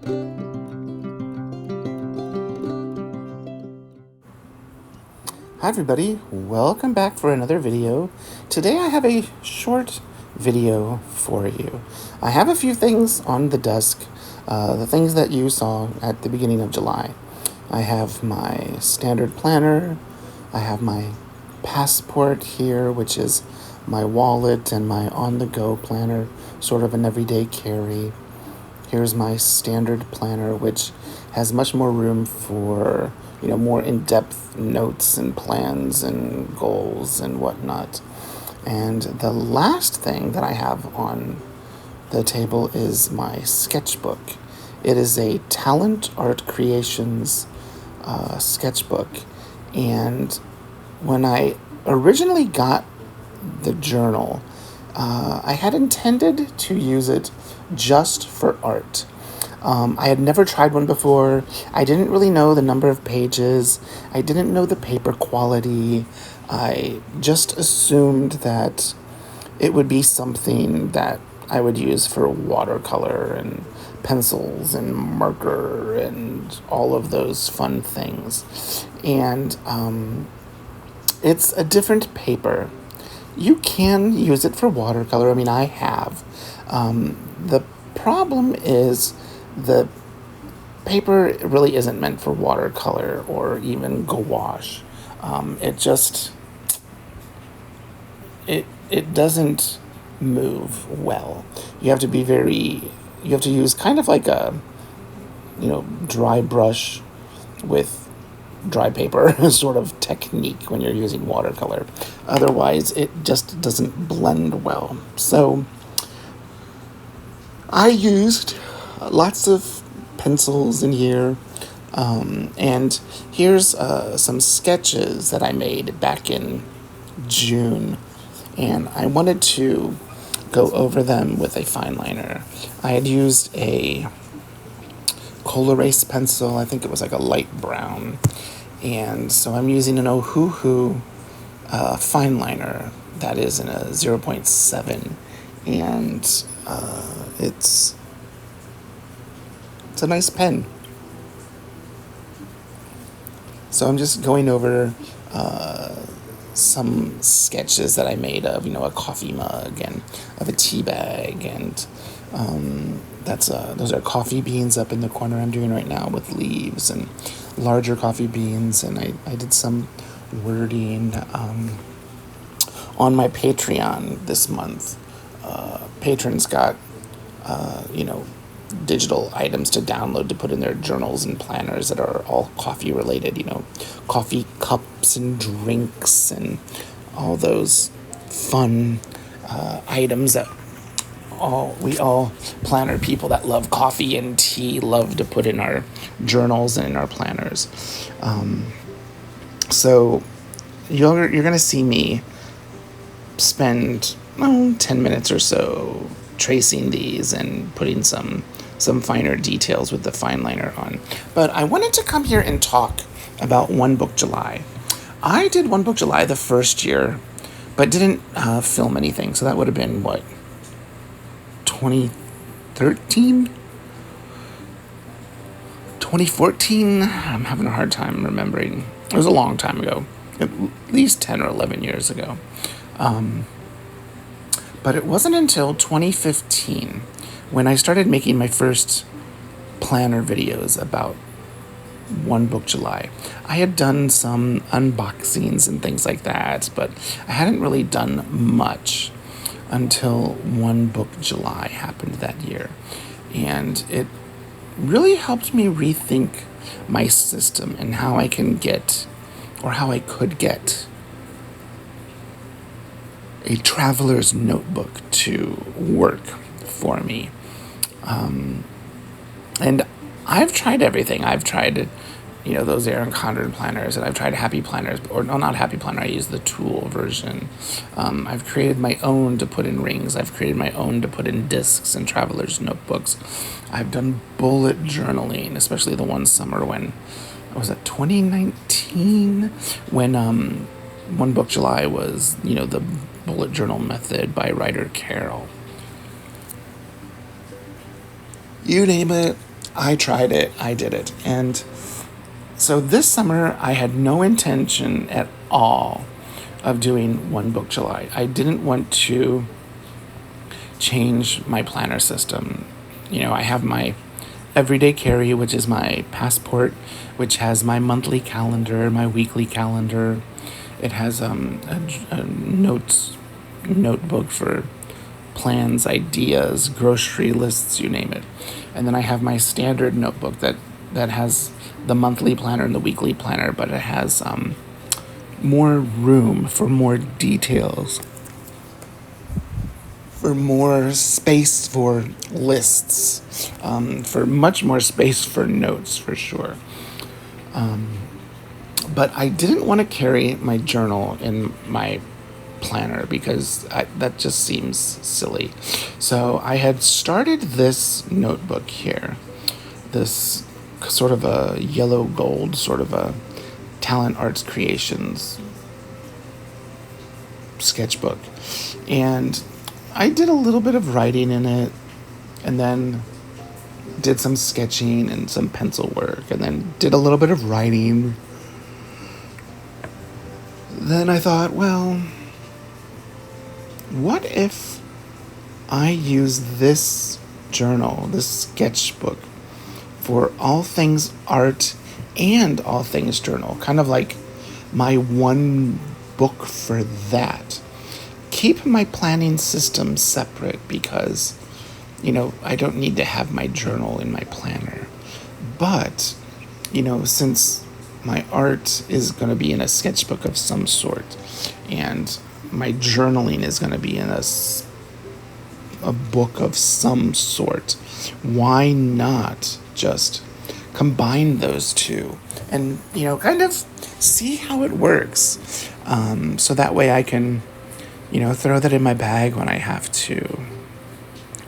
Hi everybody, welcome back for another video. Today I have a short video for you. I have a few things on the desk, the things that you saw at the beginning of July. I have my standard planner, I have my passport here, which is my wallet and my on-the-go planner, sort of an everyday carry. Here's my standard planner, which has much more room for, more in-depth notes and plans and goals and whatnot. And the last thing that I have on the table is my sketchbook. It is a Talent Art Creations sketchbook. And when I originally got the journal, I had intended to use it just for art. I had never tried one before. I didn't really know the number of pages. I didn't know the paper quality. I just assumed that it would be something that I would use for watercolor and pencils and marker and all of those fun things. And it's a different paper. You can use it for watercolor. I mean, I have. The problem is the paper really isn't meant for watercolor or even gouache. It doesn't move well. You have to use kind of like a, dry brush with dry paper sort of technique when you're using watercolor. Otherwise, it just doesn't blend well. So I used lots of pencils in here, and here's some sketches that I made back in June, and I wanted to go over them with a fine liner. I had used a coal erase pencil. I think it was like a light brown, and so I'm using an Ohuhu fine liner that is in a 0.7, and it's a nice pen. So I'm just going over some sketches that I made of, a coffee mug and of a tea bag, and those are coffee beans up in the corner I'm doing right now with leaves and larger coffee beans, and I did some wording on my Patreon this month. Patrons got digital items to download to put in their journals and planners that are all coffee related, coffee cups and drinks and all those fun items that we all planner people that love coffee and tea love to put in our journals and in our planners. So you're going to see me spend 10 minutes or so tracing these and putting some finer details with the fine liner on. But I wanted to come here and talk about One Book July. I did One Book July the first year, but didn't film anything. So that would have been, 2013? 2014? I'm having a hard time remembering. It was a long time ago, at least 10 or 11 years ago. But it wasn't until 2015 when I started making my first planner videos about One Book July. I had done some unboxings and things like that, but I hadn't really done much until One Book July happened that year. And it really helped me rethink my system and how I could get a traveler's notebook to work for me. And I've tried everything. I've tried, those Aaron Condren planners, and I've tried Happy Planners, or no, not Happy Planner. I use the tool version. I've created my own to put in rings. I've created my own to put in discs and traveler's notebooks. I've done bullet journaling, especially the one summer when, was it 2019? When One Book July was, the bullet journal method by Ryder Carroll. You name it, I tried it. I did it. And so this summer, I had no intention at all of doing One Book July. I didn't want to change my planner system. I have my everyday carry, which is my passport, which has my monthly calendar, my weekly calendar. It has a notebook for plans, ideas, grocery lists, you name it. And then I have my standard notebook that has the monthly planner and the weekly planner, but it has more room for more details, for more space for lists, for much more space for notes, for sure. But I didn't want to carry my journal in my planner because that just seems silly. So I had started this notebook here, this sort of a yellow gold, sort of a Talent Art Creations sketchbook. And I did a little bit of writing in it, and then did some sketching and some pencil work, and then did a little bit of writing. Then I thought, well, what if I use this journal, this sketchbook, for all things art and all things journal, kind of like my one book for that. Keep my planning system separate because, I don't need to have my journal in my planner. But, since my art is going to be in a sketchbook of some sort, and my journaling is going to be in a book of some sort, why not just combine those two and, kind of see how it works. So that way I can, throw that in my bag when I have to.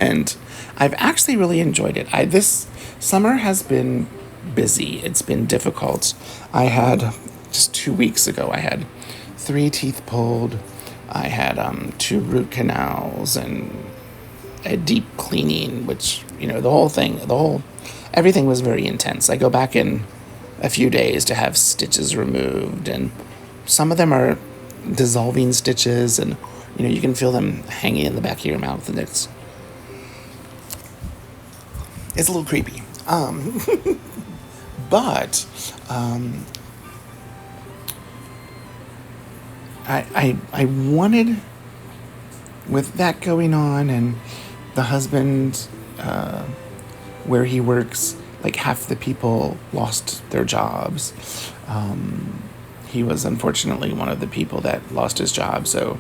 And I've actually really enjoyed it. This summer has been busy. It's been difficult. I had, just 2 weeks ago, I had 3 teeth pulled. I had 2 root canals and a deep cleaning, which, everything was very intense. I go back in a few days to have stitches removed, and some of them are dissolving stitches, and, you can feel them hanging in the back of your mouth, and it's a little creepy. But I wanted, with that going on, and the husband, where he works, like half the people lost their jobs. He was unfortunately one of the people that lost his job, so,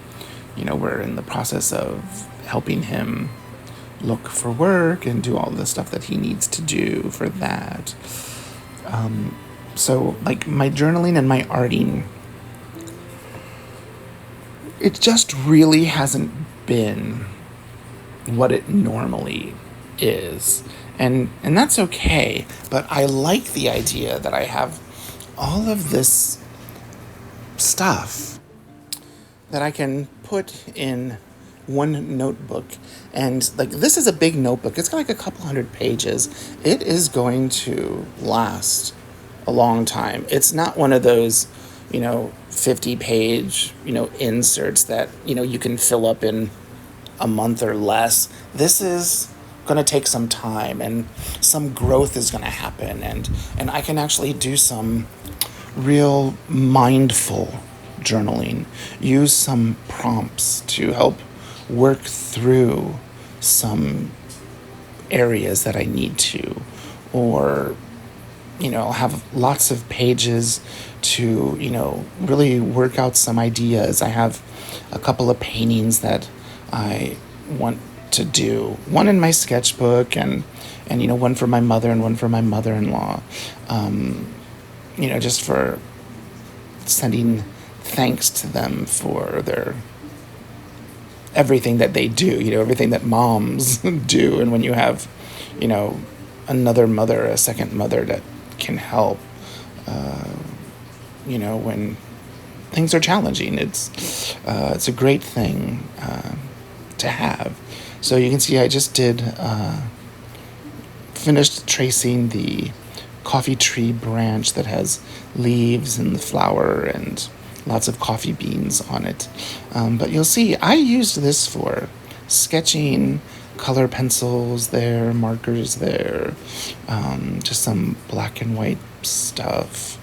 we're in the process of helping him look for work and do all the stuff that he needs to do for that. So, like, my journaling and my arting, it just really hasn't been what it normally is. And that's okay, but I like the idea that I have all of this stuff that I can put in one notebook. And, like, this is a big notebook. It's got like a couple hundred pages. It is going to last a long time. It's not one of those, 50-page, inserts that, you can fill up in a month or less. This is going to take some time, and some growth is going to happen, and I can actually do some real mindful journaling, use some prompts to help work through some areas that I need to, or, I'll have lots of pages to, really work out some ideas. I have a couple of paintings that I want to do, one in my sketchbook, and one for my mother and one for my mother-in-law, just for sending thanks to them for their everything that they do, everything that moms do. And when you have, another mother, a second mother that can help, when things are challenging, it's a great thing to have. So you can see I just did finished tracing the coffee tree branch that has leaves and the flower and lots of coffee beans on it. But you'll see, I used this for sketching, color pencils there, markers there, just some black and white stuff,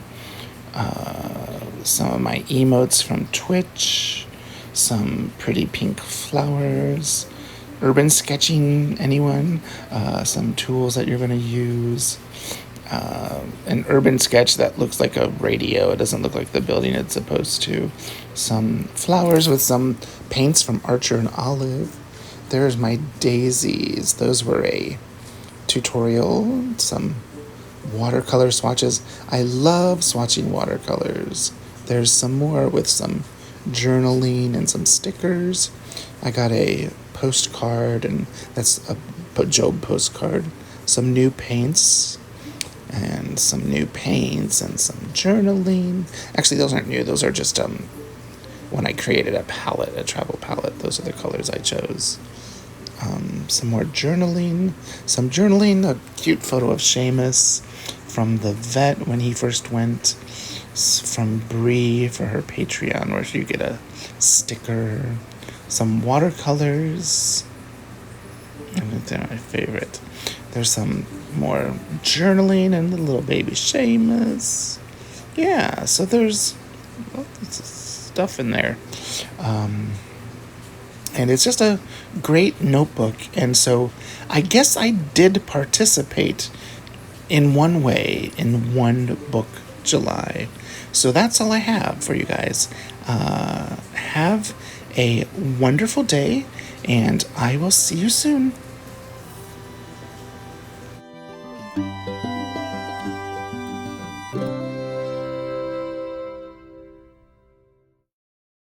some of my emotes from Twitch, some pretty pink flowers, urban sketching, anyone, some tools that you're going to use. An urban sketch that looks like a radio. It doesn't look like the building it's supposed to. Some flowers with some paints from Archer and Olive. There's my daisies. Those were a tutorial. Some watercolor swatches. I love swatching watercolors. There's some more with some journaling and some stickers. I got a postcard, and that's a Job postcard. Some new paints. And some new paints and some journaling. Actually, those aren't new. Those are just when I created a palette, a travel palette. Those are the colors I chose. Some more journaling. Some journaling. A cute photo of Seamus from the vet when he first went. From Bree for her Patreon, where you get a sticker. Some watercolors. And they're my favorite. There's some more journaling and the little baby Seamus. Yeah, so there's stuff in there. And it's just a great notebook. And so I guess I did participate in one way in one book July. So that's all I have for you guys. Have a wonderful day, and I will see you soon.